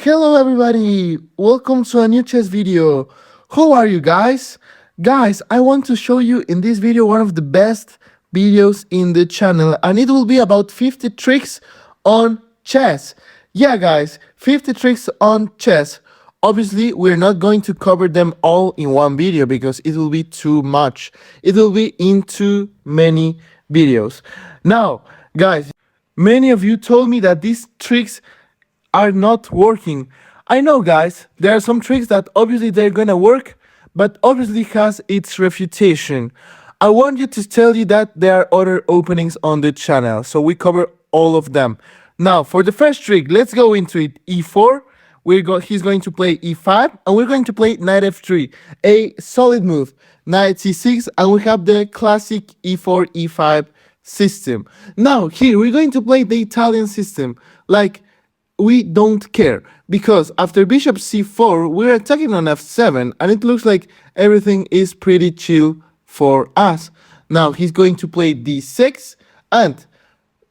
Hello everybody, welcome to a new chess video. How are you guys? Guys, I want to show you in this video one of the best videos in the channel, and it will be about 50 tricks on chess. Yeah guys, 50 tricks on chess. Obviously, we're not going to cover them all in one video because it will be too much. It will be in too many videos. Now, guys, many of you told me that these tricks are not working. I know guys, there are some tricks that obviously they're gonna work, but obviously has its refutation. I want you to tell you that there are other openings on the channel, so we cover all of them. Now for the first trick, let's go into it. E4, he's going to play E5, and we're going to play Knight F3, a solid move. Knight C6, and we have the classic E4, E5 system. Now here we're going to play the Italian system, like we don't care, because after bishop c4 we're attacking on f7 and it looks like everything is pretty chill for us. Now he's going to play d6, and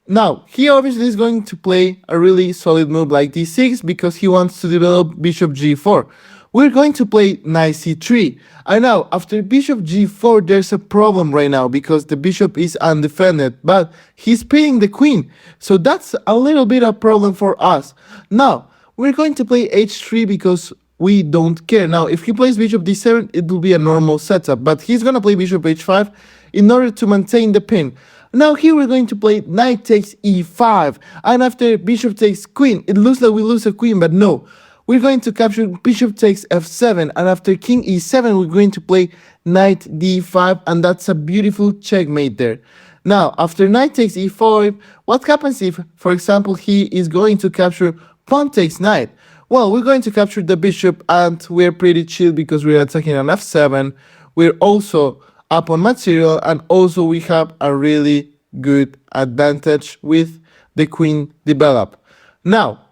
now he obviously is going to play a really solid move like d6 because he wants to develop bishop g4. We're going to play knight c3. And now, after bishop g4, there's a problem right now because the bishop is undefended, but he's pinning the queen. So that's a little bit of a problem for us. Now, we're going to play h3 because we don't care. Now, if he plays bishop d7, it will be a normal setup, but he's going to play bishop h5 in order to maintain the pin. Now here we're going to play knight takes e5, and after bishop takes queen, it looks like we lose a queen, but no. We're going to capture bishop takes f7, and after king e7 we're going to play knight d5, and that's a beautiful checkmate there. Now after knight takes e4, what happens if, for example, he is going to capture pawn takes knight? Well, we're going to capture the bishop, and we're pretty chill because we're attacking on f7. We're also up on material, and also we have a really good advantage with the queen develop. Now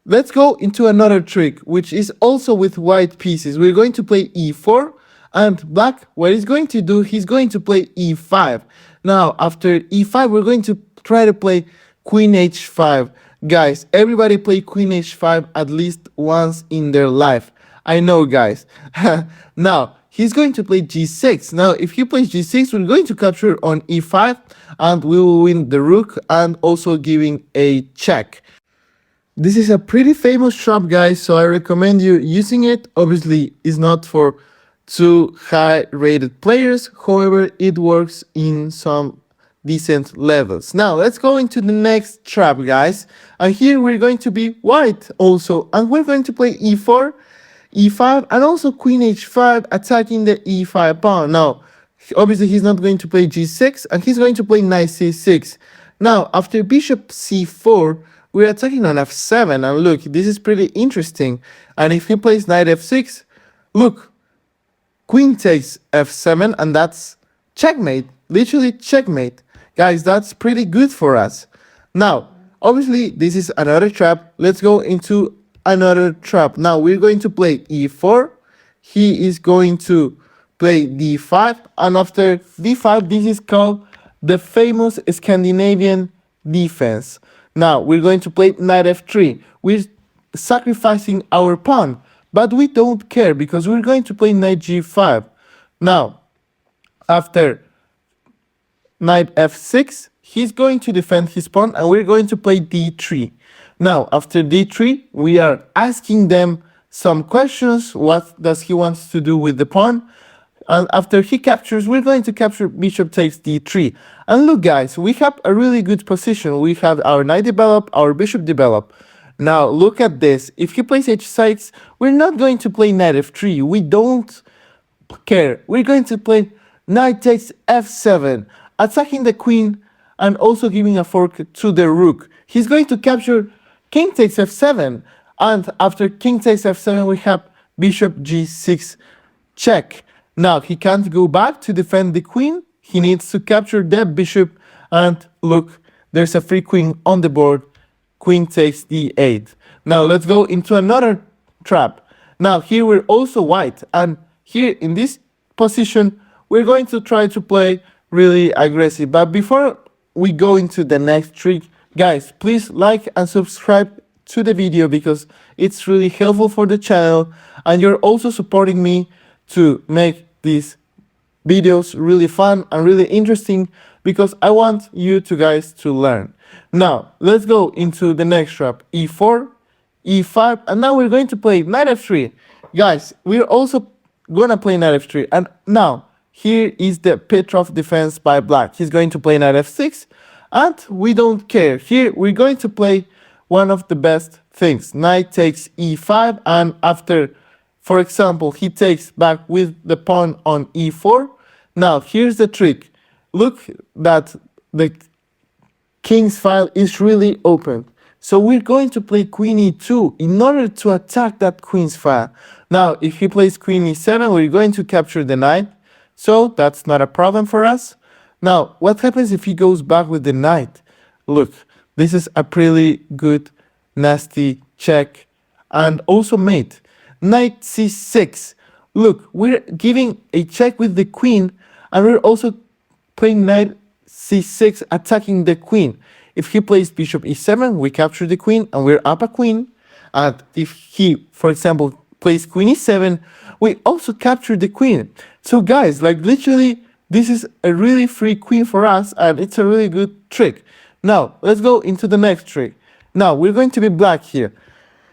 let's go into another trick, which is also with white pieces. We're going to play e4, and black, what he's going to do, he's going to play e5. Now, after e5, we're going to try to play queen h5. Guys, everybody play queen h5 at least once in their life. I know, guys. Now, he's going to play g6. Now, if he plays g6, we're going to capture on e5, and we will win the rook, and also giving a check. This is a pretty famous trap, guys, so I recommend you using it. Obviously, it's not for too high-rated players. However, it works in some decent levels. Now, let's go into the next trap, guys. And here we're going to be white also. And we're going to play e4, e5, and also queen h5, attacking the e5 pawn. Now, obviously, he's not going to play g6, and he's going to play knight c6. Now, after bishop c4, we're attacking on f7, and look, this is pretty interesting. And if he plays knight f6, look, queen takes f7, and that's checkmate, literally checkmate. Guys, that's pretty good for us. Now, obviously, this is another trap. Let's go into another trap. Now, we're going to play e4. He is going to play d5, and after d5, this is called the famous Scandinavian defense. Now, we're going to play knight f3. We're sacrificing our pawn, but we don't care because we're going to play knight g5. Now, after knight f6, he's going to defend his pawn, and we're going to play d3. Now, after d3, we are asking them some questions. What does he want to do with the pawn? And after he captures, we're going to capture bishop takes d3. And look, guys, we have a really good position. We have our knight develop, our bishop develop. Now, look at this. If he plays h6, we're not going to play knight f3. We don't care. We're going to play knight takes f7, attacking the queen and also giving a fork to the rook. He's going to capture king takes f7. And after king takes f7, we have bishop g6 check. Now, he can't go back to defend the queen. He needs to capture that bishop. And look, there's a free queen on the board. Queen takes d8. Now, let's go into another trap. Now, here we're also white. And here in this position, we're going to try to play really aggressive. But before we go into the next trick, guys, please like and subscribe to the video because it's really helpful for the channel, and you're also supporting me to make these videos really fun and really interesting because I want you to guys to learn. Now let's go into the next trap. E4, E5, and now we're going to play knight f3. Guys, we're also gonna play knight f3, and now here is the Petrov defense by black. He's going to play knight f6, and we don't care. Here we're going to play one of the best things. Knight takes e5, and after, for example, he takes back with the pawn on e4. Now here's the trick. Look that the king's file is really open. So we're going to play queen e2 in order to attack that queen's file. Now if he plays queen e7, we're going to capture the knight. So that's not a problem for us. Now what happens if he goes back with the knight? Look, this is a pretty good nasty check and also mate. Knight c6. Look, we're giving a check with the queen, and we're also playing knight c6 attacking the queen. If he plays bishop e7, we capture the queen and we're up a queen. And if he, for example, plays queen e7, we also capture the queen. So guys, like literally, this is a really free queen for us, and it's a really good trick. Now, let's go into the next trick. Now, we're going to be black here.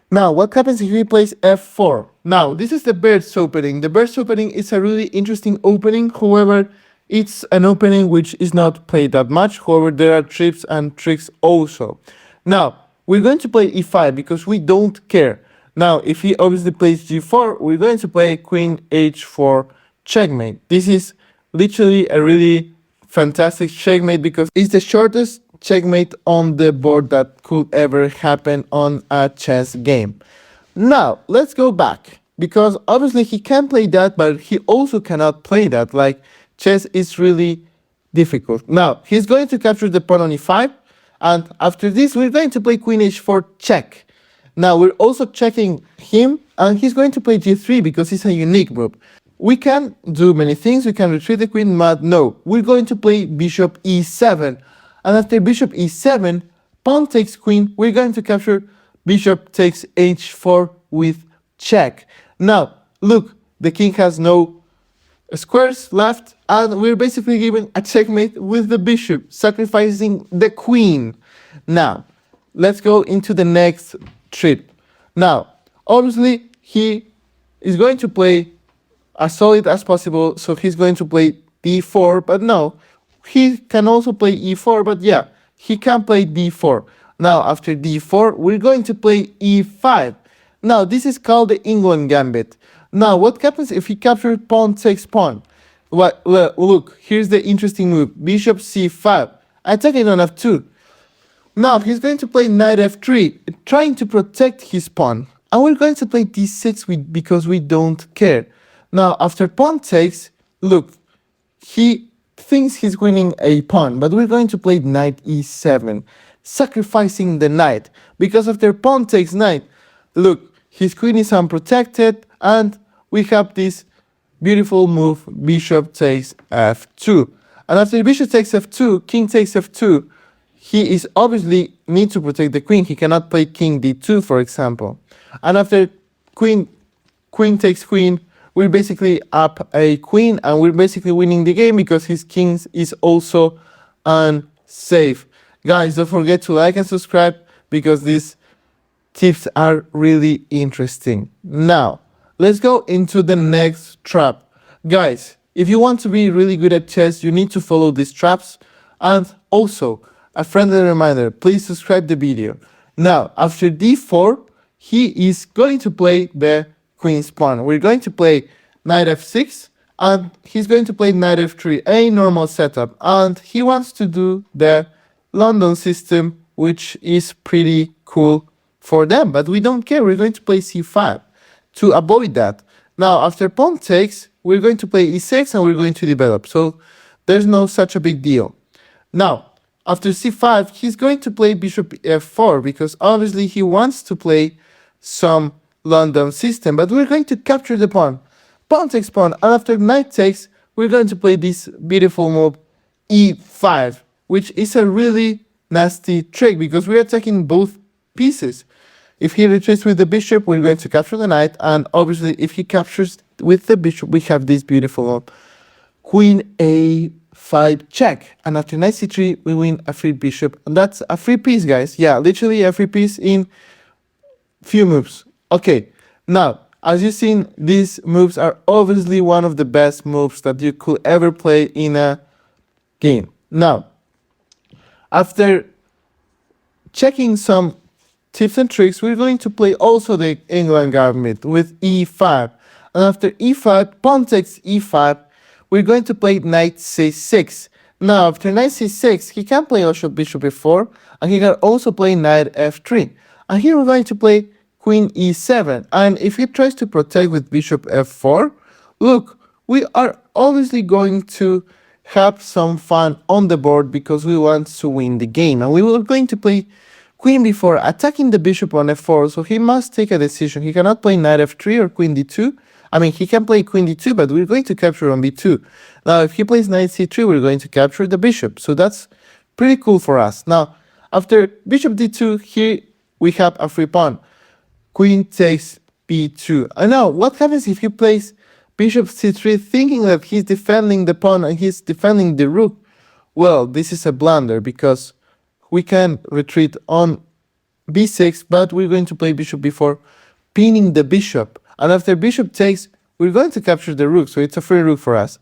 Now, what happens if he plays f4? Now, this is the burst opening. The burst opening is a really interesting opening. However, it's an opening which is not played that much. However, there are tips and tricks also. Now, we're going to play e5 because we don't care. Now, if he obviously plays g4, we're going to play queen h4 checkmate. This is literally a really fantastic checkmate because it's the shortest checkmate on the board that could ever happen on a chess game. Now let's go back, because obviously he can play that, but he also cannot play that. Like, chess is really difficult. Now he's going to capture the pawn on e5, and after this we're going to play queen h4 check. Now we're also checking him, and he's going to play g3 because it's a unique move. We can do many things. We can retreat the queen, but no, we're going to play bishop e7. And after bishop e7, pawn takes queen, we're going to capture bishop takes h4 with check. Now, look, the king has no squares left, and we're basically given a checkmate with the bishop, sacrificing the queen. Now, let's go into the next trip. Now, obviously, he is going to play as solid as possible, so he's going to play d4, but no, he can also play e4, but yeah, he can play d4. Now, after d4, we're going to play e5. Now, this is called the Englund gambit. Now, what happens if he captures pawn takes pawn? Well, look, here's the interesting move. Bishop c5, attacking on f2. Now, he's going to play knight f3, trying to protect his pawn. And we're going to play d6 because we don't care. Now, after pawn takes, look, he thinks he's winning a pawn, but we're going to play knight e7, sacrificing the knight, because after pawn takes knight, look, his queen is unprotected, and we have this beautiful move, bishop takes f2. And after bishop takes f2, king takes f2, he is obviously need to protect the queen. He cannot play king d2, for example. And after queen takes queen, we're basically up a queen, and we're basically winning the game because his king is also unsafe. Guys, don't forget to like and subscribe because these tips are really interesting. Now, let's go into the next trap. Guys, if you want to be really good at chess, you need to follow these traps. And also, a friendly reminder, please subscribe the video. Now, after d4, he is going to play the queen's pawn. We're going to play knight f6, and he's going to play knight f3, a normal setup. And he wants to do the London system, which is pretty cool for them, but we don't care. We're going to play c5 to avoid that. Now, after pawn takes, we're going to play e6, and we're going to develop. So there's no such a big deal. Now, after c5, he's going to play bishop f4 because obviously he wants to play some London system, but we're going to capture the pawn. Pawn takes pawn, and after knight takes, we're going to play this beautiful move, e5, which is a really nasty trick because we're attacking both pieces. If he retreats with the bishop, we're going to capture the knight, and obviously if he captures with the bishop, we have this beautiful queen a5 check, and after knight c3 we win a free bishop, and that's a free piece, guys. Yeah, literally a free piece in few moves. Okay, now as you've seen, these moves are obviously one of the best moves that you could ever play in a game. Now, after checking some tips and tricks, we're going to play also the Englund gambit with e5. And after e5, pawn takes e5, we're going to play knight c6. Now, after knight c6, he can play also bishop e4, and he can also play knight f3. And here we're going to play queen e7. And if he tries to protect with bishop f4, look, we are obviously going to have some fun on the board because we want to win the game. And we were going to play queen b4, attacking the bishop on f4, so he must take a decision. He cannot play knight f3 or queen d2. I mean, he can play queen d2, but we're going to capture on b2. Now, if he plays knight c3, we're going to capture the bishop. So that's pretty cool for us. Now, after bishop d2, here we have a free pawn. Queen takes b2. And now, what happens if he plays bishop c3, thinking that he's defending the pawn and he's defending the rook? Well, this is a blunder because we can retreat on b6, but we're going to play bishop b4, pinning the bishop. And after bishop takes, we're going to capture the rook, so it's a free rook for us.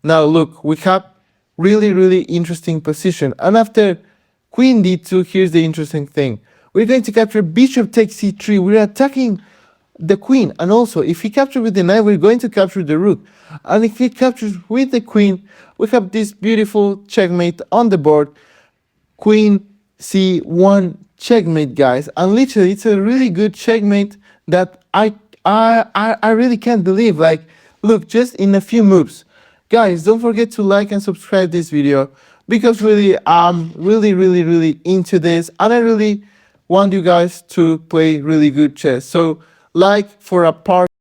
Now look, we have really interesting position. And after queen d2, here's the interesting thing. We're going to capture bishop takes c3. We're attacking the queen. And also, if he captures with the knight, we're going to capture the rook. And if he captures with the queen, we have this beautiful checkmate on the board. Queen c1 checkmate, guys. And literally, it's a really good checkmate that I really can't believe. Like, look, just in a few moves. Guys, don't forget to like and subscribe this video because really, I'm really into this, and I really want you guys to play really good chess. So, like for a part